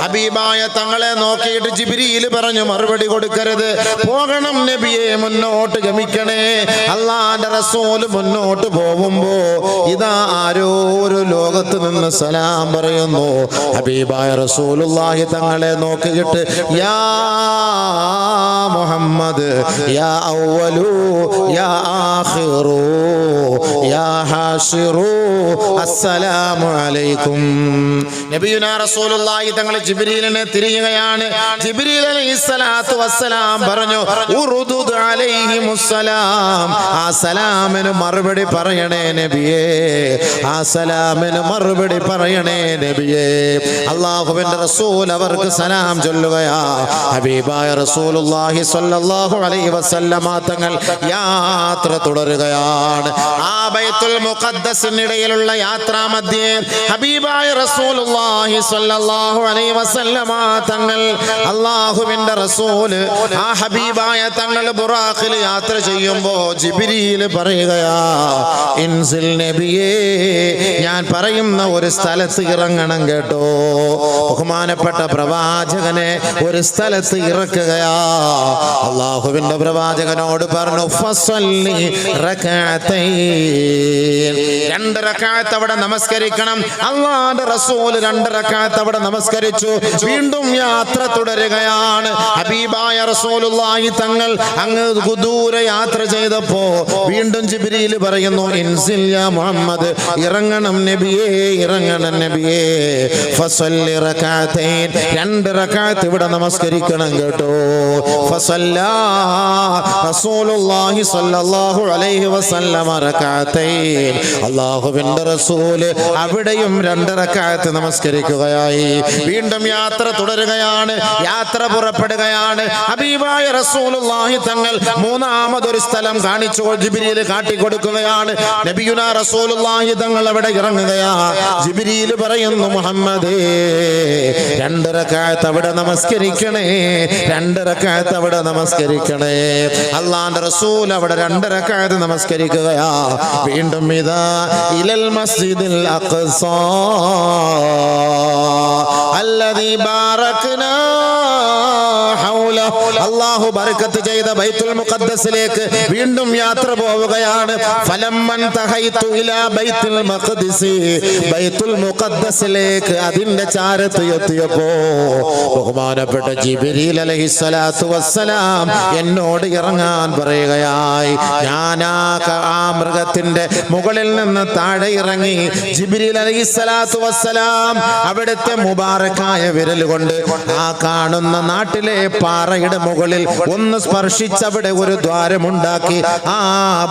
ഹബീബായ തങ്ങളെ നോക്കിയിട്ട് ജിബ്രീൽ പറഞ്ഞു മറുപടി കൊടുക്കരുത്, പോകണം നബിയെ, മുന്നോട്ട് ഗമിക്കണേ. അല്ലാഹുവിന്റെ റസൂൽ മുന്നോട്ട് പോകുമ്പോ ഇതാ ആരോ ഒരു ലോകത്ത് നിന്ന് സലാം പറയുന്നു. ഹബീബായ റസൂലുള്ളാഹി തങ്ങളെ നോക്കിയിട്ട് യാ മുഹമ്മദ് യാ അവ്വലു യാ ആഖിറു യാ ഹാശിറു അസ്സലാമു അലൈക്കും. നബിയുനാ റസൂലുള്ളാഹി തങ്ങൾ ജിബ്രീലിനെ തിരിയുകയാണ്. ജിബ്രീൽ അലൈഹിസ്സലാത്തു വസ്സലാം പറഞ്ഞു ഉറുദുദ് അലൈഹിമുസ്സലാം, ആ സലാമിന് മറുപടി പറയണേ നബിയേ, ആ സലാമിന് മറുപടി പറയണേ നബിയേ. അല്ലാഹുവിന്റെ റസൂൽ അവർക്ക് സലാം ചൊല്ലുകയാ. ഹബീബായ റസൂലുള്ളാഹി സ്വല്ലല്ലാഹു അലൈഹി വസല്ലമ തങ്ങൾ യാത്ര തുടരുകയാണ്. ആ ബൈത്തുൽ മുഖദ്ദസിനിടയിലുള്ള യാത്രാ മധ്യേ ഹബീബായ റസൂലുള്ളാഹി സ്വല്ലല്ലാഹു അലൈഹി വസല്ലമ തങ്ങൾ, അല്ലാഹുവിന്റെ റസൂൽ ആ ഹബീബായ തങ്ങൾ ബുറാഖിൽ യാത്ര ചെയ്യുമ്പോൾ ജിബ്രീൽ പറയുകയാ ഇൻസിൽ നബിയേ, ഞാൻ പറയുന്ന ഒരു സ്ഥലത്ത് ഇറങ്ങണം കേട്ടോ. ബഹുമാനപ്പെട്ട പ്രവാചകനെ ഒരു സ്ഥലത്ത് ഇറക്കുകയാ. അല്ലാഹുവിന്റെ പ്രവാചകനോട് പറഞ്ഞു ഫസല്ലി റകഅതൈൻ, 2 റകഅത്ത് അവിടെ നമസ്കരിക്കണം. അല്ലാഹുവിന്റെ റസൂൽ 2 റകഅത്ത് അവിടെ നമസ്കരിച്ചു. വീണ്ടും യാത്ര തുടരുകയാണ്. ഹബീബായ റസൂലുള്ളാഹി തങ്ങൾ അങ്ങ് ദൂര യാത്ര ചെയ്തപ്പോ വീണ്ടും ജിബ്രീൽ പറയുന്നു ഇൻസിൽ യാ മുഹമ്മദ്, ഇറങ്ങണം നബിയേ, ഇറങ്ങണം നബിയേ. ഫസല്ലി റകഅതൈൻ, 2 റകഅത്ത് ഇവിടെ നമസ്കരിക്കണം കേട്ടോ. ഫസല്ലാ റസൂലുള്ളാഹി സ്വല്ലല്ലാഹു അലൈഹി വസല്ലമ റകഅതൈൻ, അല്ലാഹുവിന്റെ റസൂൽ അവിടെയും 2 റകഅത്ത് നമസ്കരിക്കുകയായി. വീണ്ടും യാത്ര തുടരുകയാണ്. യാത്ര പുറപ്പെടുകയാണ്. ഹബീബായ റസൂലുള്ളാഹി തങ്ങൾ മൂന്നാമതൊരു സ്ഥലം കാണിച്ചു ജിബ്രീൽ കാട്ടിക്കൊടുക്കുകയാണ്. നബിയുനാ റസൂലുള്ളാഹി തങ്ങൾ അവിടെ ഇറങ്ങുകയാ. ജിബ്രീൽ പറയുന്നു മുഹമ്മദേ, 2 റകഅത്ത് അവിടെ നമസ്കരിക്കണേ, 2 റകഅത്ത് അവിടെ നമസ്കരിക്കണേ. അല്ലാഹുവിന്റെ റസൂൽ അവിടെ 2 റകഅത്ത് നമസ്കരിക്കുകയാ. വീണ്ടും ഇതാ ഇലൽ മസ്ജിദിൽ അഖ്സാ അല്ലദീ ബാറക്നാ ഹൗല, അല്ലാഹു ബർക്കത്ത് ചെയ്ത ബൈത്തുൽ മുഖദ്ദസിലേക്ക് വീണ്ടും യാത്ര പോവുകയാണ്. ഫലമ്മൻ തഹൈതു ഇലാ ബൈത്തുൽ മഖ്ദിസ്, ബൈത്തുൽ മുഖദ്ദസിലേക്ക് അതിന്റെ ചാരത്ത് എത്തിയപ്പോ ബഹുമാനപ്പെട്ട ജിബ്രീൽ അലൈഹിസ്സലാത്തു വസ്സലാം എന്നോട് ഇറങ്ങാൻ പറയുകയായി. ഞാൻ ആ മൃഗത്തിന്റെ മുകളിൽ നിന്ന് താഴെ ഇറങ്ങി. ജിബ്രീൽ അലൈഹിസ്സലാത്തു വസ്സലാം അവിടുത്തെ മുബാറക്കായ വിരൽ കൊണ്ട് ആ കാണുന്ന നാട്ടിലെ പാറയുടെ മുകളിൽ ഒന്ന് സ്പർശിച്ചവിടെ ഒരു ദ്വാരമുണ്ടാക്കി ആ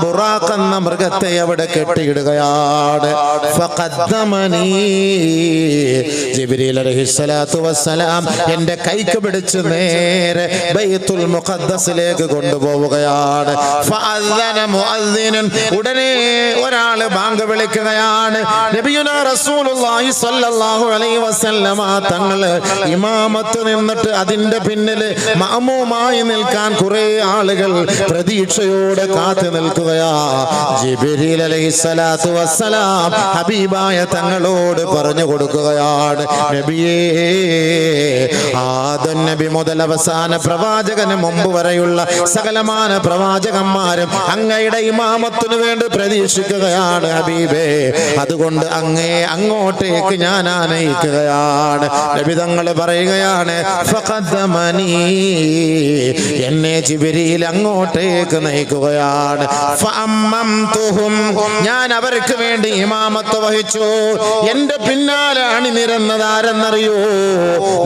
ബുറാഖ് എന്ന മൃഗത്തെ അവിടെ കെട്ടിയിടുകയാണ്. ഫഖദ്ദമനി, ജിബ്രീൽ അലൈഹിസ്സലാത്തു വസ്സലാം എന്റെ കൈക്ക് പിടിച്ച് നേരെ ബൈത്തുൽ മുഖദ്ദസിലേക്ക് കൊണ്ടുപോവുകയാണ്. ഫഅദ്ദന മുഅദ്ദിനുൻ, ഉടനെ ഒരാൾ ബാങ്ക് വിളിക്കുകയാണ്. നബിയുനാ റസൂലുള്ളാഹി സ്വല്ലല്ലാഹു അലൈഹി വസല്ലമ തങ്ങൾ ഇമാമത്ത് നിന്നിട്ട് അതിന്റെ പിന്നിൽ മഅമൂമായി നിൽക്കാൻ കുറെ ആളുകൾ പ്രതീക്ഷയോടെ കാത്തു നിൽക്കുകയാ. ജിബ്രീൽ അലൈഹിസ്സലാത്തു വസ്സലാം ഹബീബായ തങ്ങളോട് പറഞ്ഞു കൊടുക്കുകയാണ് നബിയേ, ആദം നബി മുതൽ അവസാന പ്രവാചകന് മുമ്പ് വരെയുള്ള സകലമാന പ്രവാചകന്മാരും അങ്ങയുടെ ഇമാമത്തിനു വേണ്ടി പ്രതീക്ഷിക്കുകയാണ് ഹബീബേ. അതുകൊണ്ട് അങ്ങോട്ടേക്ക് ഞാൻ ആനയിക്കുകയാണ്. നബി തങ്ങൾ പറയുകയാണ് ഫഖദ്ദമനി, എന്നെ ജിബ്രീൽ അങ്ങോട്ടേക്ക് നയിക്കുകയാണ്. ഫഅമ്മംതുഹും, ഞാൻ അവർക്ക് വേണ്ടി ഇമാമത്ത് വഹിച്ചു. എന്റെ പിന്നാലെ അണിനിരന്നത് ആരെന്നറിയോ?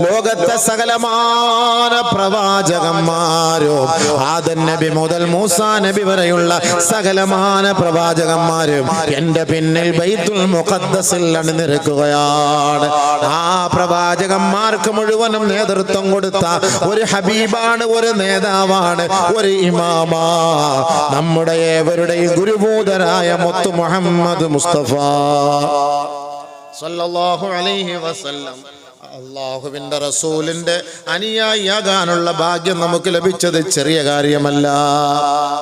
ലോകത്തെ സകലമാന പ്രവാചകന്മാരും ആദം നബി മുതൽ മൂസാ നബി വരെയുള്ള സകലമാന പ്രവാചകന്മാരും എന്റെ പിന്നിൽ ബൈത്തുൽ മുഖദ്ദസിൽ അണിനിരക്കുകയാണ്. ആ പ്രവാചകന്മാർക്ക് മുഴുവനും നേതൃത്വം കൊടുത്ത ഒരു ഹബീബാണ്, ഒരു നേതാവാണ്, ഒരു ഇമാമാ, നമ്മുടെ ഏവരുടെയും ഗുരുഭൂതരായ മുത്ത് മുഹമ്മദ് മുസ്തഫ സല്ലല്ലാഹു അലൈഹി വസല്ലം. അല്ലാഹുവിന്റെ റസൂലിന്റെ അനുയായിയാകാനുള്ള ഭാഗ്യം നമുക്ക് ലഭിച്ചത് ചെറിയ കാര്യമല്ല.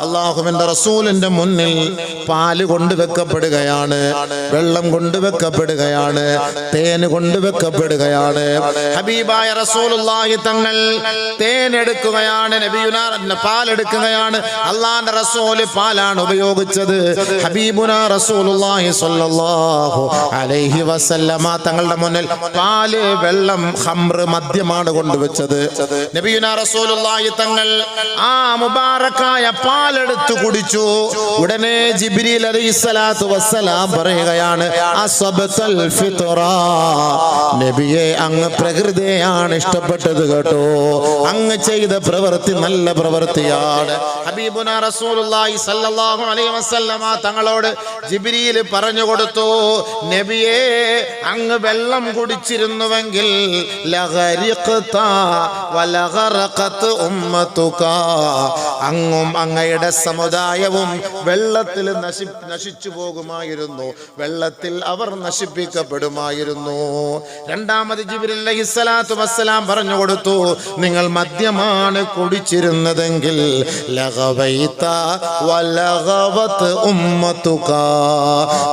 അല്ലാഹുവിന്റെ റസൂലിന്റെ മുന്നിൽ പാല് കൊണ്ടുവെക്കപ്പെടുകയാണ്, വെള്ളം കൊണ്ടുവെക്കപ്പെടുകയാണ്, തേൻ കൊണ്ടുവെക്കപ്പെടുകയാണ്. ഹബീബായ റസൂലുള്ളാഹി തങ്ങൾ തേൻ എടുക്കുകയാണ്, നബിയുനാ പാലെടുക്കുകയാണ്. അല്ലാഹുവിന്റെ റസൂല് പാലാണ് ഉപയോഗിച്ചത്. ഹബീബുനാ റസൂലുള്ളാഹി സ്വല്ലല്ലാഹു അലൈഹി വസല്ലമ തങ്ങളുടെ മുന്നിൽ പാല്, വെള്ളം, ഖംറ്, മദ്യമാണ് കൊണ്ടുവച്ചത്. നബിയുനാ റസൂലുള്ളാഹി തങ്ങൾ ആ മുബാറക്കായ പാലെടുത്തു കുടിച്ചു. ഉടനെ ജിബ്രീൽ അലൈഹിസ്സലാത്തു വസ്സലാം പറയുകയാണ്, അസ്ബതൽ ഫിത്ര, നബിയെ അങ്ങ് പ്രകൃതിയാണ് ഇഷ്ടപ്പെട്ടത് കേട്ടോ, അങ്ങ് ചെയ്ത പ്രവൃത്തി നല്ല പ്രവൃത്തിയാണ്. ഹബീബുനാ റസൂലുള്ളാഹി സ്വല്ലല്ലാഹു അലൈഹി വസല്ലമ തങ്ങളോട് ജിബ്രീൽ പറഞ്ഞു കൊടുത്തു, നബിയെ അങ്ങ് വെള്ളം കുടിച്ചിരുന്നുവെങ്കിൽ ലഗരിഖത വലഗറഖത് ഉമ്മതുക, അങ്ങും അങ്ങയുടെ സമുദായവും വെള്ളത്തിൽ നശിച്ചു പോകുമായിരുന്നു, വെള്ളത്തിൽ അവർ നശിപ്പിക്കപ്പെടുമായിരുന്നു. രണ്ടാമത് ജിബ്രീൽ അലൈഹിസ്സലാത്തു വസ്സലാം പറഞ്ഞു കൊടുത്തു, നിങ്ങൾ മദ്യമാണ് കുടിച്ചിരുന്നതെങ്കിൽ ലഗവൈത വലഗവത് ഉമ്മതുക,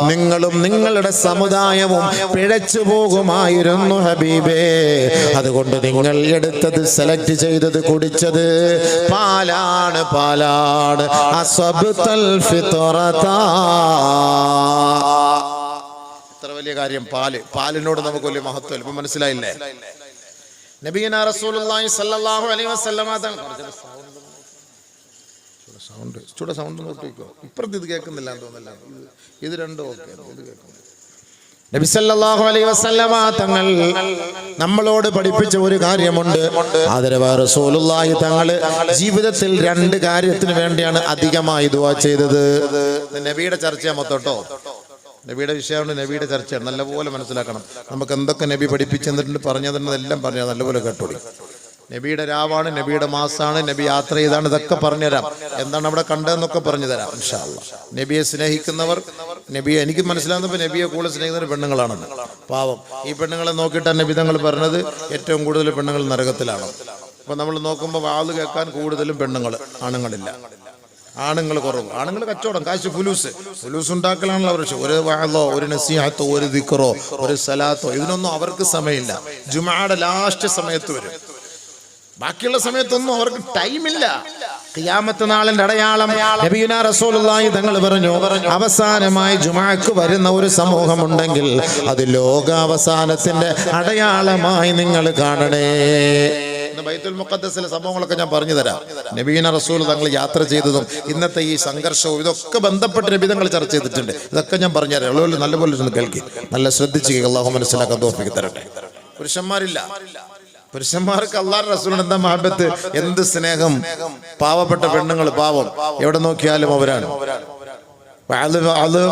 നിങ്ങളും നിങ്ങളുടെ സമുദായവും പിഴച്ചു പോകുമായിരുന്നു ഹബീബേ. അതുകൊണ്ട് നിങ്ങൾ എടുത്തത്, സെലക്ട് ചെയ്തത്, കുടിച്ചത് പാലാണ്, പാലാണ്. അസ്ബതൽ ഫിത്രത. എത്ര വലിയ കാര്യം പാല്. പാലിനോട് നമുക്ക് വലിയ മഹത്വം ഇപ്പൊ മനസ്സിലായില്ലേ? നബിയുനാ റസൂലുള്ളാഹി സ്വല്ലല്ലാഹു അലൈഹി വസല്ലമ സൗണ്ട് നോക്കിക്കോ. ഇപ്പുറത്ത് ഇത് കേൾക്കുന്നില്ല എന്ന് തോന്നില്ല, ഇത് രണ്ടും ഓക്കെ, ഇത് കേൾക്കുന്നു. നബി സല്ലല്ലാഹു അലൈഹി വസല്ലമ തങ്ങൾ നമ്മളോട് പഠിപ്പിച്ച ഒരു കാര്യമുണ്ട്. ആദരവായ റസൂലുള്ളാഹി തങ്ങൾ ജീവിതത്തിൽ രണ്ട് കാര്യത്തിന് വേണ്ടിയാണ് അധികമായി ദുആ ചെയ്തത്. നബിയുടെ ചർച്ച മൊത്തട്ടോ, നബിയുടെ വിഷയമാണ്, നബിയുടെ ചർച്ചയാണ്. നല്ലപോലെ മനസ്സിലാക്കണം. നമുക്ക് എന്തൊക്കെ നബി പഠിപ്പിച്ചു തന്നിട്ടുണ്ട്, പറഞ്ഞു തന്നതെല്ലാം പറഞ്ഞാൽ നല്ലപോലെ കേട്ടോളി. നബിയുടെ രാവാണ്, നബിയുടെ മാസമാണ്, നബി യാത്ര ചെയ്താണ്, ഇതൊക്കെ പറഞ്ഞുതരാം. എന്താണ് അവിടെ കണ്ടതെന്നൊക്കെ പറഞ്ഞു തരാം ഇൻഷാ അല്ലാഹ്. നബിയെ സ്നേഹിക്കുന്നവർ, നബിയെ എനിക്ക് മനസ്സിലാകുന്നപ്പോൾ നബിയെ കൂടുതൽ സ്നേഹിക്കുന്നവർ പെണ്ണുങ്ങളാണെന്ന്. പാവം ഈ പെണ്ണുങ്ങളെ നോക്കിയിട്ടാണ് നബി തങ്ങൾ പറഞ്ഞത് ഏറ്റവും കൂടുതൽ പെണ്ണുങ്ങൾ നരകത്തിലാണ്. അപ്പൊ നമ്മൾ നോക്കുമ്പോൾ വാള് കേൾക്കാൻ കൂടുതലും പെണ്ണുങ്ങൾ, ആണുങ്ങളില്ല. ആണുങ്ങൾ കുറവ്. ആണുങ്ങൾ കച്ചവടം, കാശ്, ഫുലൂസ് ഉണ്ടാക്കലാണല്ലോ അവർ. ഒരു വഅളോ, ഒരു നസീഹത്തോ, ഒരു ദിക്റോ, ഒരു സലാത്തോ, ഇതിനൊന്നും അവർക്ക് സമയമില്ല. ജുമുഅയുടെ ലാസ്റ്റ് സമയത്ത് വരും, ബാക്കിയുള്ള സമയത്തൊന്നും അവർക്ക് ടൈമില്ല. ഖിയാമത്ത് നാളിന്റെ അടയാളം നബിയുനാ റസൂലുള്ളാഹി തങ്ങൾ പറഞ്ഞു, അവസാനമായി ജുമുഅക്ക് വരുന്ന ഒരു സമൂഹമുണ്ടെങ്കിൽ അത് ലോകാവസാനത്തിന്റെ അടയാളമായി നിങ്ങൾ കാണണേ. ബൈത്തുൽ മുഖദ്ദസിലെ സംഭവങ്ങളൊക്കെ ഞാൻ പറഞ്ഞു തരാം. നബിയുനാ റസൂൽ തങ്ങൾ യാത്ര ചെയ്തതും ഇന്നത്തെ ഈ സംഘർഷവും ഇതൊക്കെ ബന്ധപ്പെട്ട് നബി തങ്ങൾ ചർച്ച ചെയ്തിട്ടുണ്ട്. ഇതൊക്കെ ഞാൻ പറഞ്ഞുതരാം. ഉള്ളവർ നല്ലപോലെ കേൾക്കി, നല്ല ശ്രദ്ധിച്ച് അല്ലാഹു മനസ്സിലാക്കാൻ തൗഫീഖ് തരട്ടെ. പുരുഷന്മാരില്ല, പുരുഷന്മാർക്ക് അല്ലാഹുവിന്റെ റസൂലിന്റെ എന്താ മഹബത്ത്, എന്ത് സ്നേഹം. പാവപ്പെട്ട പെണ്ണുങ്ങൾ, പാവം, എവിടെ നോക്കിയാലും അവരാണ്.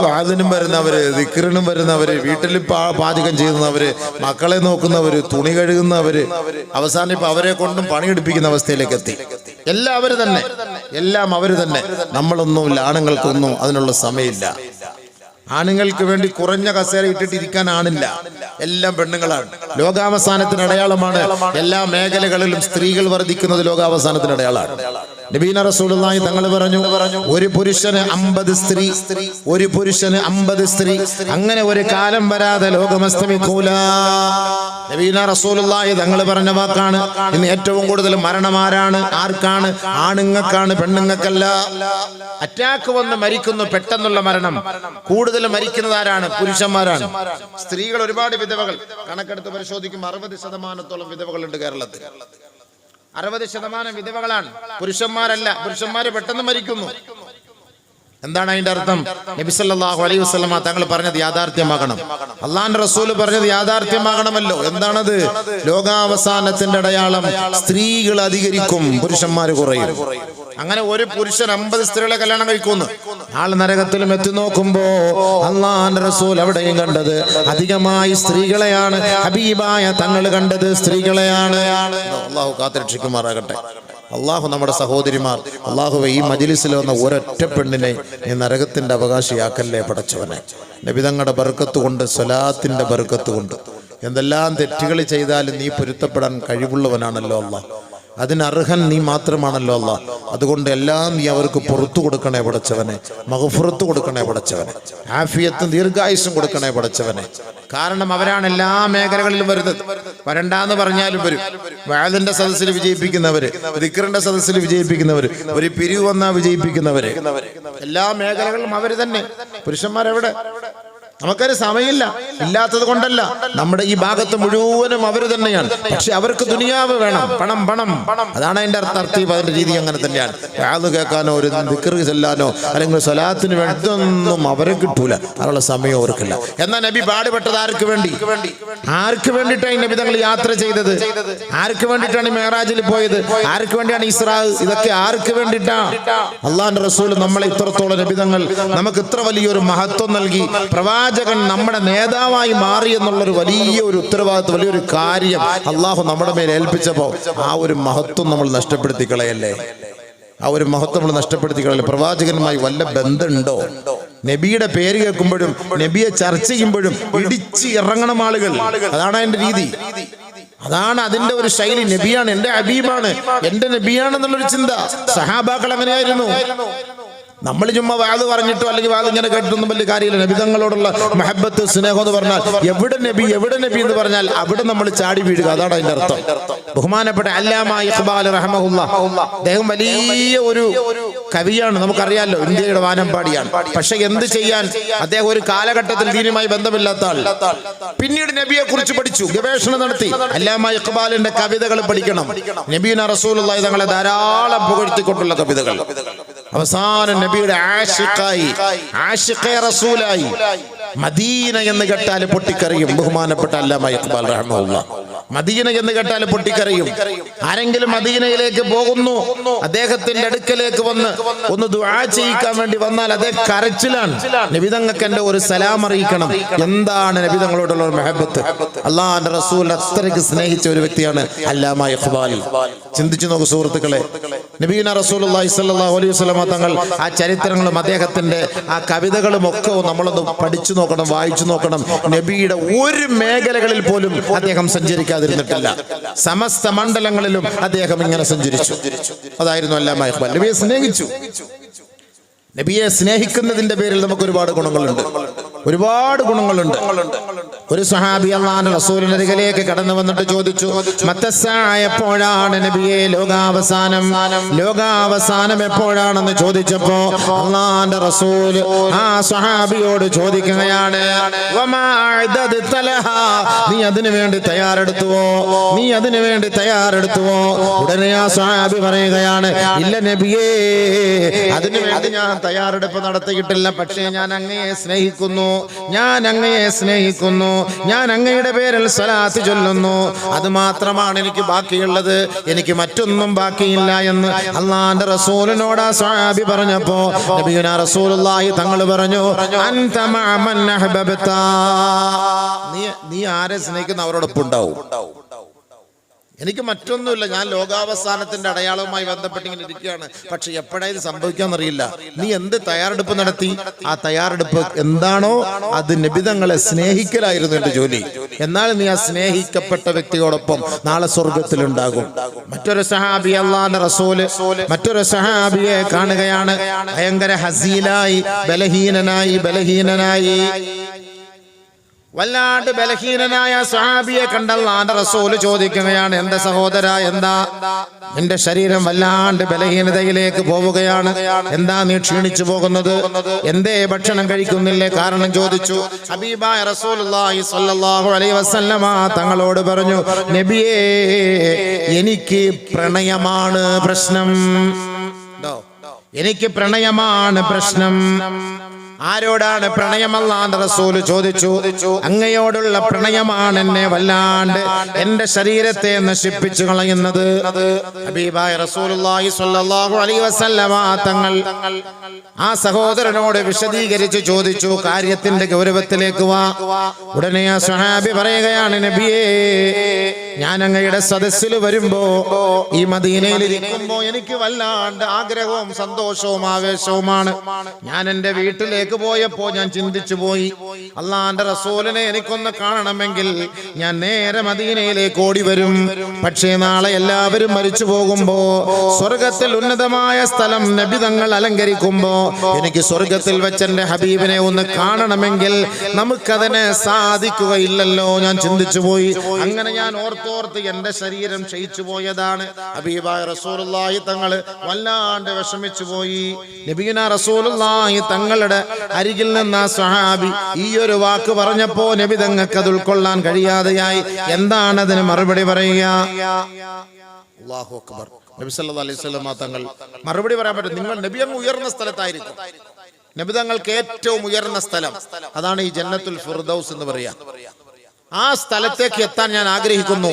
വാദിനും വരുന്നവര്, ദിക്റിനും വരുന്നവര്, വീട്ടിൽ പാചകം ചെയ്യുന്നവര്, മക്കളെ നോക്കുന്നവര്, തുണി കഴുകുന്നവര്, അവസാനം ഇപ്പൊ അവരെ കൊണ്ടും പണിയെടുപ്പിക്കുന്ന അവസ്ഥയിലേക്ക് എത്തി. എല്ലാം അവര് തന്നെ, എല്ലാം അവര് തന്നെ. നമ്മളൊന്നുമില്ല, ആണുങ്ങൾക്കൊന്നും അതിനുള്ള സമയമില്ല. ആണുങ്ങൾക്ക് വേണ്ടി കുറഞ്ഞ കസേര ഇട്ടിട്ടിരിക്കാൻ ആണില്ല, എല്ലാം പെണ്ണുങ്ങളാണ്. ലോകാവസാനത്തിന് അടയാളമാണ്. എല്ലാ മേഖലകളിലും സ്ത്രീകൾ വർദ്ധിക്കുന്നത് ലോകാവസാനത്തിന് അടയാളമാണ്. നബീന റസൂലുള്ളാഹി തങ്ങൾ പറഞ്ഞു, ഒരു പുരുഷന് 50 സ്ത്രീ, ഒരു പുരുഷന് 50 സ്ത്രീ, അങ്ങനെ ഒരു കാലം വരാതെ ലോകമസ്തമിക്കൂല. നബീന റസൂലുള്ളാഹി തങ്ങൾ പറഞ്ഞ വാക്കാണ്. ഇന്ന് ഏറ്റവും കൂടുതൽ മരണം ആർക്കാണ്? ആണുങ്ങൾക്കാണ്, പെണ്ണുങ്ങൾക്കല്ല. അറ്റാക്ക് വന്ന് മരിക്കുന്നു, പെട്ടെന്നുള്ള മരണം. കൂടുതൽ മരിക്കുന്നത് ആരാണ്? പുരുഷന്മാരാണ്. സ്ത്രീകൾ ഒരുപാട് വിധവകൾ, കണക്കെടുത്ത് പരിശോധിക്കുമ്പോൾ 60% വിധവകളുണ്ട് കേരളത്തിൽ. 60% വിധവകളാണ്, പുരുഷന്മാരല്ല. പുരുഷന്മാര് പെട്ടെന്ന് മരിക്കുന്നു. എന്താണ് അതിന്റെ അർത്ഥം? നബി സല്ലല്ലാഹു അലൈഹി വസല്ലമ തങ്ങൾ പറഞ്ഞത് യാഥാർത്ഥ്യമാകണം. അല്ലാഹുവിന്റെ റസൂൽ പറഞ്ഞത് യാഥാർത്ഥ്യമാകണമല്ലോ. എന്താണത്? ലോകാവസാനത്തിന്റെ അടയാളം സ്ത്രീകൾ അധികരിക്കും, പുരുഷന്മാർ കുറയും. അങ്ങനെ ഒരു പുരുഷൻ 50 സ്ത്രീകളെ കല്യാണം കഴിക്കുന്നു. ആള് നരകത്തിലും എത്തി നോക്കുമ്പോ അല്ലാഹുവിന്റെ റസൂൽ അവിടെയും കണ്ടത് അധികമായി സ്ത്രീകളെയാണ്. ഹബീബായ തങ്ങൾ കണ്ടത് സ്ത്രീകളെയാണ്. അല്ലാഹു കാത്തുരക്ഷിക്കുമാറാകട്ടെ. അള്ളാഹു നമ്മുടെ സഹോദരിമാർ, അള്ളാഹുവെ ഈ മജ്‌ലിസിൽ വന്ന ഒരൊറ്റ പെണ്ണിനെ നീ നരകത്തിന്റെ അവകാശിയാക്കല്ലേ പടച്ചവനെ. നബി തങ്ങളുടെ ബർക്കത്ത് കൊണ്ട്, സ്വലാത്തിന്റെ ബർക്കത്ത് കൊണ്ട് എന്തെല്ലാം തെറ്റുകൾ ചെയ്താലും നീ പൊരുത്തപ്പെടാൻ കഴിവുള്ളവനാണല്ലോ അല്ലാഹ്. അതിനർഹൻ നീ മാത്രമാണല്ലോ അല്ലാഹ്. അതുകൊണ്ട് എല്ലാം നീ അവർക്ക് പുറത്തു കൊടുക്കണേ പടച്ചവനെ, മഗ്ഫിറത്ത് കൊടുക്കണേ പടച്ചവനെ, ആഫിയത്തും ദീർഘായുസ്സും കൊടുക്കണേ പടച്ചവനെ. കാരണം അവരാണ് എല്ലാ മേഖലകളിലും വരുന്നത്. വരണ്ടാന്ന് പറഞ്ഞാലും വരും. വഅദിന്റെ സദസ്സിൽ വിജയിപ്പിക്കുന്നവര്, ദിക്റിന്റെ സദസ്സിൽ വിജയിപ്പിക്കുന്നവര്, ഒരു പിരിവ് വന്നാ വിജയിപ്പിക്കുന്നവര്, എല്ലാ മേഖലകളിലും അവര് തന്നെ. പുരുഷന്മാരെവിടെ? നമുക്കൊരു സമയമില്ല, ഇല്ലാത്തത് കൊണ്ടല്ല. നമ്മുടെ ഈ ഭാഗത്ത് മുഴുവനും അവര് തന്നെയാണ്. പക്ഷെ അവർക്ക് ദുനിയാവ് വേണം, പണം പണം. അതാണ് അതിന്റെ തർത്തീബ്, അതിന്റെ രീതി അങ്ങനെ തന്നെയാണ്. വഅദ് കേൾക്കാനോ ഒരു ദിക്ർ ചെല്ലാനോ അല്ലെങ്കിൽ സ്വലാത്തിന് വേണ്ടി ഇതൊന്നും അവരെ കിട്ടൂല, അതിനുള്ള സമയം അവർക്കില്ല. എന്നാൽ നബി പാടുപെട്ടത് ആർക്ക് വേണ്ടി? ആർക്ക് വേണ്ടിയിട്ടാണ് നബി തങ്ങൾ യാത്ര ചെയ്തത്? ആർക്ക് വേണ്ടിയിട്ടാണ് മെഹറാജിൽ പോയത്? ആർക്ക് വേണ്ടിയാണ് ഇസ്രാ? ഇതൊക്കെ ആർക്ക് വേണ്ടിയിട്ടാണ്? അള്ളാഹുവിന്റെ റസൂൽ നമ്മളെ ഇത്രത്തോളം നബി തങ്ങൾ നമുക്ക് ഇത്ര വലിയൊരു മഹത്വം നൽകി. പ്രവാചകൻ നമ്മുടെ നേതാവായി മാറി എന്നുള്ളൊരു വലിയൊരു ഉത്തരവാദിത്വം, വലിയൊരു കാര്യം അള്ളാഹു നമ്മുടെ മേൽ ഏൽപ്പിച്ചപ്പോൾ ആ ഒരു മഹത്വം നമ്മൾ നഷ്ടപ്പെടുത്തി കളയല്ലേ? ആ ഒരു മഹത്വം നമ്മൾ നഷ്ടപ്പെടുത്തി കളയല്ലേ? പ്രവാചകനുമായി വല്ല ബന്ധമുണ്ടോ? നബിയുടെ പേര് കേൾക്കുമ്പോഴും നബിയെ ചർച്ച ചെയ്യുമ്പോഴും ഇടിച്ച് ഇറങ്ങണം ആളുകൾ. അതാണ് അതിന്റെ രീതി, അതാണ് അതിന്റെ ഒരു ശൈലി. നബിയാണ്, എന്റെ ഹബീബാണ്, എന്റെ നബിയാണെന്നുള്ളൊരു ചിന്ത സഹാബാക്കൾ അങ്ങനെയായിരുന്നു. നമ്മൾ ചുമ്മാ വാത് പറഞ്ഞിട്ടോ അല്ലെങ്കിൽ വാത് ഇങ്ങനെ കേട്ടിട്ടൊന്നും വലിയ കാര്യമില്ല. നബിതങ്ങളോടുള്ള മഹബത്ത്, സ്നേഹം എന്ന് പറഞ്ഞാൽ എവിടെ നബി എവിടെ നബി എന്ന് പറഞ്ഞാൽ അവിടെ നമ്മൾ ചാടി വീഴുക, അതാണ് അതിന്റെ അർത്ഥം. ബഹുമാനപ്പെട്ട അല്ലാമ ഇഖ്ബാൽ റഹ്മഹുല്ലാഹ്, അദ്ദേഹം വലിയ ഒരു കവിയാണ്, നമുക്കറിയാലോ, ഇന്ത്യയുടെ വാനമ്പാടിയാണ്. പക്ഷെ എന്ത് ചെയ്യാൻ, അദ്ദേഹം ഒരു കാലഘട്ടത്തിൽ ദീനുമായി ബന്ധമില്ലാത്ത ആൾ. പിന്നീട് നബിയെ കുറിച്ച് പഠിച്ചു, ഗവേഷണം നടത്തി. അല്ലാമ ഇഖ്ബാലിന്റെ കവിതകൾ പഠിക്കണം. നബീന റസൂലുള്ളാഹി തങ്ങളെ ധാരാളം പുകഴ്ത്തിക്കൊണ്ടുള്ള കവിതകൾ. അവസാനം നബിയുടെ ആശിഖായി, ആശിഖെ റസൂലായി. മദീന എന്ന് കേട്ടാൽ പൊട്ടിക്കറിയും ബഹുമാനപ്പെട്ട അല്ലാമ ഇഖ്ബാൽ റഹ്മഹുല്ലാഹ്. മദീന എന്ന് കേട്ടാൽ പൊട്ടിക്കറിയും. ആരെങ്കിലും മദീനയിലേക്ക് പോകുന്നു, അദ്ദേഹത്തിന്റെ അടുക്കലേക്ക് വന്ന് ഒന്ന് ദുആ ചെയ്യിക്കാൻ വേണ്ടി വന്നാൽ അദ്ദേഹം കരച്ചിലാണ്. നബിതങ്ങൾക്ക് എന്റെ ഒരു സലാം അറിയിക്കണം. എന്താണ് നബിതങ്ങളോടുള്ള ഒരു മഹബത്ത്! അല്ലാഹുവിന്റെ റസൂൽ അത്രയ്ക്ക് സ്നേഹിച്ച ഒരു വ്യക്തിയാണ് അല്ലാമ ഇഖ്ബാൽ. ചിന്തിച്ചു നോക്കൂ സുഹൃത്തുക്കളെ, നബീന റസൂലുള്ളാഹി സ്വല്ലല്ലാഹു അലൈഹി വസല്ലം തങ്ങൾ ആ ചരിത്രങ്ങളും അദ്ദേഹത്തിന്റെ ആ കവിതകളും ഒക്കെ നമ്മളൊന്ന് പഠിച്ചു നോക്കണം, വായിച്ചു നോക്കണം. നബിയുടെ ഒരു മേഖലകളിൽ പോലും അദ്ദേഹം സഞ്ചരിക്കാതിരുന്നിട്ടില്ല. സമസ്ത മണ്ഡലങ്ങളിലും അദ്ദേഹം ഇങ്ങനെ സഞ്ചരിച്ചു. അതായിരുന്നു അല്ലാമ ഇഖ്ബാൽ. നബിയെ സ്നേഹിച്ചു. നബിയെ സ്നേഹിക്കുന്നതിന്റെ പേരിൽ നമുക്ക് ഒരുപാട് ഗുണങ്ങളുണ്ട്, ഒരുപാട് ഗുണങ്ങളുണ്ട്. ഒരു സ്വഹാബി അല്ലാഹുവിന്റെ റസൂലിന്റെ അരികിലേക്ക് കടന്നു വന്നിട്ട് ചോദിച്ചു, എപ്പോഴാണ് നബിയെ ലോകാവസാനം? ലോകാവസാനം എപ്പോഴാണെന്ന് ചോദിച്ചപ്പോ അല്ലാഹുവിന്റെ റസൂൽ ആ സ്വഹാബിയോട് ചോദിക്കുകയാണ്, നീ അതിനു വേണ്ടി തയ്യാറെടുത്തുവോ? നീ അതിനു വേണ്ടി തയ്യാറെടുത്തുവോ? ഉടനെ ആ സ്വഹാബി പറയുകയാണ്, ഇല്ല നബിയേ, അതിനു വേണ്ടി ഞാൻ തയ്യാറെടുപ്പ് നടത്തിയിട്ടില്ല. പക്ഷേ ഞാൻ അങ്ങയെ സ്നേഹിക്കുന്നു, ഞാൻ അങ്ങയെ സ്നേഹിക്കുന്നു, ഞാൻ അങ്ങയുടെ പേരിൽ സ്വലാത്ത് ചൊല്ലുന്നു. അത് മാത്രമാണ് എനിക്ക് ബാക്കിയുള്ളത്, എനിക്ക് മറ്റൊന്നും ബാക്കിയില്ല എന്ന് അല്ലാഹുവിന്റെ റസൂലിനോട് ആ സ്വഹാബി പറഞ്ഞപ്പോ നബിയുനാ റസൂലുള്ളാഹി തങ്ങൾ പറഞ്ഞു, അൻത മഅ മൻ അഹ്ബബ്ത. നീ ആരെ സ്നേഹിക്കുന്ന അവരോടൊപ്പം ഉണ്ടാവും. എനിക്ക് മറ്റൊന്നുമില്ല, ഞാൻ ലോകാവസാനത്തിന്റെ അടയാളവുമായി ബന്ധപ്പെട്ട് ഇങ്ങനെ ഇരിക്കുകയാണ്. പക്ഷെ എപ്പോഴാ ഇത് സംഭവിക്കാന്നറിയില്ല. നീ എന്ത് തയ്യാറെടുപ്പ് നടത്തി? ആ തയ്യാറെടുപ്പ് എന്താണോ അത് നബിതങ്ങളെ സ്നേഹിക്കലായിരുന്നു എന്റെ ജോലി. എന്നാൽ നീ ആ സ്നേഹിക്കപ്പെട്ട വ്യക്തിയോടൊപ്പം നാളെ സ്വർഗത്തിലുണ്ടാകും. മറ്റൊരു സഹാബി അല്ലാഹുവിന്റെ റസൂല് മറ്റൊരു സഹാബിയെ കാണുകയാണ്, ഭയങ്കര ഹസീലായി, ബലഹീനനായി വല്ലാണ്ട് ബലഹീനനായ സ്വഹാബിയെ കണ്ട അല്ലാഹുവിന്റെ റസൂല് ചോദിക്കുകയാണ്, എന്റെ സഹോദര, എന്താ നിന്റെ ശരീരം വല്ലാണ്ട് ബലഹീനതയിലേക്ക് പോവുകയാണ്? എന്താ നീ ക്ഷീണിച്ചു പോകുന്നത്? എന്തേ ഭക്ഷണം കഴിക്കുന്നില്ലേ? കാരണം ചോദിച്ചു. ഹബീബായ റസൂലുള്ളാഹി സ്വല്ലല്ലാഹു അലൈഹി വസല്ലമ തങ്ങളോട് പറഞ്ഞു, നബിയേ, എനിക്ക് പ്രണയമാണ് പ്രശ്നം. എനിക്ക് പ്രണയമാണ് പ്രശ്നം. ആരോടാണ് പ്രണയം? അല്ലാഹുവിന്റെ റസൂൽ ചോദിച്ചു. അങ്ങയോടുള്ള പ്രണയമാണ് എന്നെ വല്ലാണ്ട് എന്റെ ശരീരത്തെ നശിപ്പിച്ചു കളയുന്നത്. ഹബീബായ റസൂലുള്ളാഹി സ്വല്ലല്ലാഹു അലൈഹി വസല്ലമ തങ്ങൾ ആ സഹോദരനോട് വിശദീകരിച്ച് ചോദിച്ചു, കാര്യത്തിന്റെ ഗൗരവത്തിലേക്ക് വാ. ഉടനെ ആ സ്വഹാബി പറയുകയാണ്, നബിയേ, ഞാൻ അങ്ങയുടെ സദസ്സിൽ വരുമ്പോ, ഈ മദീനയിൽ ഇരിക്കുമ്പോ എനിക്ക് വല്ലാണ്ട് ആഗ്രഹവും സന്തോഷവും ആവേശവുമാണ്. ഞാൻ എൻ്റെ വീട്ടിലേക്ക് പോയപ്പോ ഞാൻ ചിന്തിച്ചു പോയി, അള്ളാന്റെ റസൂലിനെ എനിക്കൊന്ന് കാണണമെങ്കിൽ ഞാൻ നേരെ മദീനയിലേക്ക് ഓടി വരും. പക്ഷേ നാളെ എല്ലാവരും മരിച്ചു പോകുമ്പോ, സ്വർഗത്തിൽ ഉന്നതമായ സ്ഥലം നബി തങ്ങൾ അലങ്കരിക്കുമ്പോ, എനിക്ക് സ്വർഗത്തിൽ വെച്ച് എൻ്റെ ഹബീബിനെ ഒന്ന് കാണണമെങ്കിൽ നമുക്കതിനെ സാധിക്കുകയില്ലല്ലോ. ഞാൻ ചിന്തിച്ചു പോയി. അങ്ങനെ ഞാൻ ഓർത്തോർത്ത് എൻ്റെ ശരീരം ക്ഷയിച്ചു പോയതാണ്. ഹബീബായ റസൂലുള്ളാഹി തങ്ങൾ വല്ലാണ്ട് വിഷമിച്ചു പോയി. നബിയുനാ റസൂലുള്ളാഹി തങ്ങളുടെ അരികിൽ നിന്ന് ആ സ്വഹാബി ഈ ഒരു വാക്ക് പറഞ്ഞപ്പോ നബി തങ്ങൾക്ക് അത് ഉൾക്കൊള്ളാൻ കഴിയാതെയായി. എന്താണ് അതിന് മറുപടി പറയുക? അല്ലാഹു അക്ബർ. നബി സല്ലല്ലാഹു അലൈഹി വസല്ലം തങ്ങൾ മറുപടി പറയാൻ പറ്റും. നിങ്ങൾ നബി അങ്ങ് ഉയർന്ന സ്ഥലത്തായിരിക്കും. നബി തങ്ങൾക്ക് ഏറ്റവും ഉയർന്ന സ്ഥലം അതാണ് ഈ ജന്നത്തുൽ ഫിർദൗസ് എന്ന് പറയാ. ആ സ്ഥലത്തേക്ക് എത്താൻ ഞാൻ ആഗ്രഹിക്കുന്നു.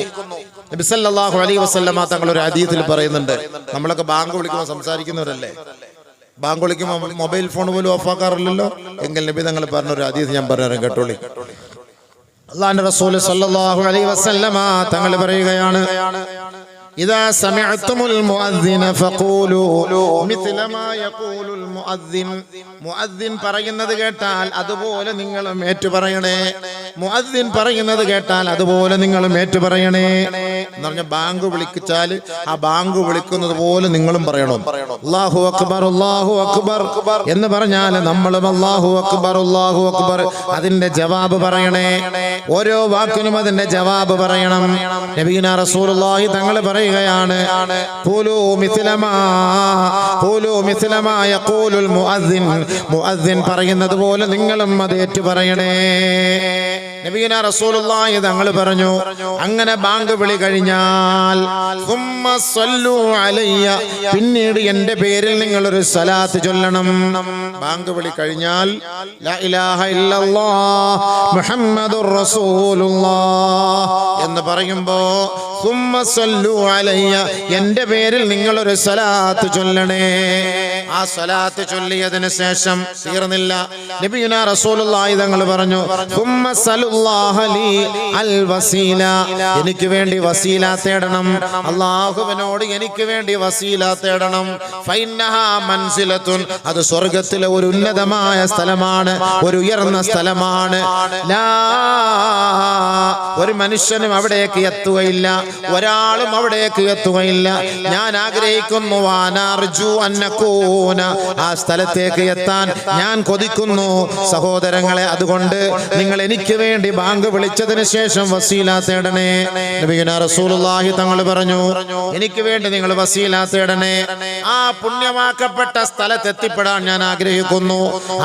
നബി സല്ലല്ലാഹു അലൈഹി വസല്ലം തങ്ങൾ ഒരു ഹദീസിൽ പറയുന്നുണ്ട്. നമ്മളൊക്കെ ബാങ്ക് വിളിക്കുമ്പോൾ സംസാരിക്കുന്നവരല്ലേ? ബാങ്ക് വിളിക്കുമ്പോൾ മൊബൈൽ ഫോൺ പോലും ഓഫാക്കാറില്ലല്ലോ. എങ്കിൽ നബി തങ്ങൾ പറഞ്ഞ ഒരു ഹദീസ് ഞാൻ പറഞ്ഞു കേട്ടോളി. അല്ലാഹുവിന്റെ റസൂൽ സല്ലല്ലാഹു അലൈഹി വസല്ലം തങ്ങൾ പറയുകയാണ്, ഇദാ സമിഅ്തുമുൽ മുഅദ്ദിന ഫഖൂലു മിത്ല മാ യഖൂലുൽ മുഅദ്ദിൻ. മുഅദ്ദിൻ പറയുന്നത് കേട്ടാൽ അതുപോലെ നിങ്ങളും ഏറ്റു പറയണേ. മുഅദ്ദിൻ പറയുന്നത് കേട്ടാൽ അതുപോലെ നിങ്ങളും ഏറ്റു പറയണേ എന്ന് പറഞ്ഞ ബാങ്ക് വിളിച്ചാൽ ആ ബാങ്ക് വിളിക്കുന്നത് പോലെ നിങ്ങളും പറയണം. അല്ലാഹു അക്ബർ അല്ലാഹു അക്ബർ എന്ന് പറഞ്ഞാൽ നമ്മളും അല്ലാഹു അക്ബർ അല്ലാഹു അക്ബർ അതിന്റെ ജവാബ് പറയണേ. ഓരോ വാക്കിനും അതിന്റെ ജവാബ് പറയണം. നബിയുനാ റസൂലുള്ളാഹി തങ്ങൾ പറയുകയാണ്, ഖൂലൂ മിത്ല മാ യഖൂലുൽ മുഅദ്ദിൻ. മുഅദ്ദിൻ പറയുന്നത് പോലെ നിങ്ങളും അത് ഏറ്റു പറയണേ. നബിയുനാ റസൂലുള്ളാഹി തങ്ങൾ പറഞ്ഞു, അങ്ങനെ ബാങ്ക് വിളി കഴിഞ്ഞാൽ സുമ്മ സ്വല്ലു അലയ്യ, പിന്നീട് എൻ്റെ പേരിൽ നിങ്ങൾ ഒരു സ്വലാത്ത് ചൊല്ലണം. ബാങ്ക് വിളി കഴിഞ്ഞാൽ ലാ ഇലാഹ ഇല്ലല്ലാഹ് മുഹമ്മദുർ റസൂലുള്ളാഹ് എന്ന് പറയുമ്പോ സുമ്മ സ്വല്ലു അലയ്യ, എൻ്റെ പേരിൽ നിങ്ങൾ ഒരു സ്വലാത്ത് ചൊല്ലണേ. ആ സ്വലാത്ത് ചൊല്ലിയതിനു ശേഷം തീർന്നില്ല. നബിയുനാ റസൂലുള്ളാഹി തങ്ങൾ പറഞ്ഞു, സുമ്മ സലുല്ലാഹ ലി അൽ വസീല, എനിക്ക് വേണ്ടി വസീല തേടണം. അല്ലാഹുവിനോട് എനിക്ക് വേണ്ടി വസീല തേടണം. ഫൈന്നഹാ മൻസിലത്തുൻ, അത് സ്വർഗ്ഗത്തിലെ ഒരു ഉന്നതമായ സ്ഥലമാണ്, ഒരു ഉയർന്ന സ്ഥലമാണ്. ലാ, ഒരു മനുഷ്യനും അവിടേക്ക് എത്തുകയില്ല, ഒരാളും അവിടേക്ക് എത്തുകയില്ല. ഞാൻ ആഗ്രഹിക്കുന്നു, വാനർജു അന്നകൂന, ആ സ്ഥലത്തേക്ക് എത്താൻ ഞാൻ കൊതിക്കുന്നു സഹോദരങ്ങളെ. അതുകൊണ്ട് നിങ്ങൾ എനിക്ക് വേണ്ടി ബാങ്ക് വിളിച്ചതിന് ശേഷം വസീല തേടണേ. നബിയുനാ റസൂലുള്ളാഹി തങ്ങൾ പറഞ്ഞു, എനിക്ക് വേണ്ടി നിങ്ങൾ വസീല തേടണേ. ആ പുണ്യമാക്കപ്പെട്ട സ്ഥലത്ത് എത്തിപ്പെടാൻ ഞാൻ ആഗ്രഹിക്കുന്നു,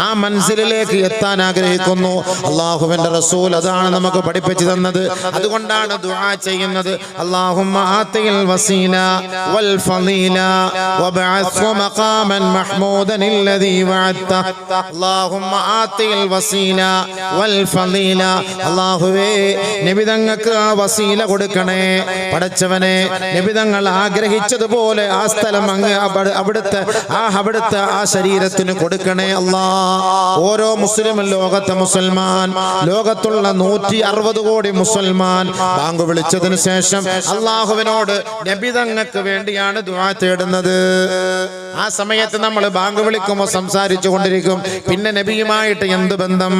ആ മൻസിലിലേക്ക് എത്താൻ ആഗ്രഹിക്കുന്നു. അല്ലാഹുവിന്റെ റസൂൽ അതാണ് നമുക്ക് പഠിപ്പിച്ചു തന്നത്. അതുകൊണ്ടാണ് ദുആ ചെയ്യുന്നത്, അല്ലാഹുമ്മ ആതിൽ വസീല വൽ ഫളീല വബഅത്ഹു മഖാമൻ മഹ്മൂദൻ الذي വഅദ്ത. അല്ലാഹുമ്മ ആതിൽ വസീല വൽ ഫളീല, അല്ലാഹുവേ നബി തങ്ങൾക്ക് ആ വസീല കൊടുക്കണേ. പടച്ചവനെ, നബി തങ്ങൾ ആഗ്രഹിച്ചതുപോലെ ആ സ്ഥലം അങ്ങ് അവിടുത്തെ ആ ശരീരത്തിന് കൊടുക്കണേ അല്ലാഹ്. ഓരോ മുസ്ലിമും, ലോകത്തെ മുസൽമാൻ, ലോകത്തുള്ള 160 കോടി മുസൽമാൻ ബാങ്ക് വിളിച്ചതിന് ശേഷം അല്ലാഹുവിനോട് നബി തങ്ങൾക്ക് വേണ്ടിയാണ് ദുആ തേടുന്നത്. ആ സമയത്ത് നമ്മൾ ബാങ്ക് വിളിക്കുമ്പോൾ സംസാരിച്ചു കൊണ്ടിരിക്കും. പിന്നെ നബിയുമായിട്ട് എന്ത് ബന്ധം?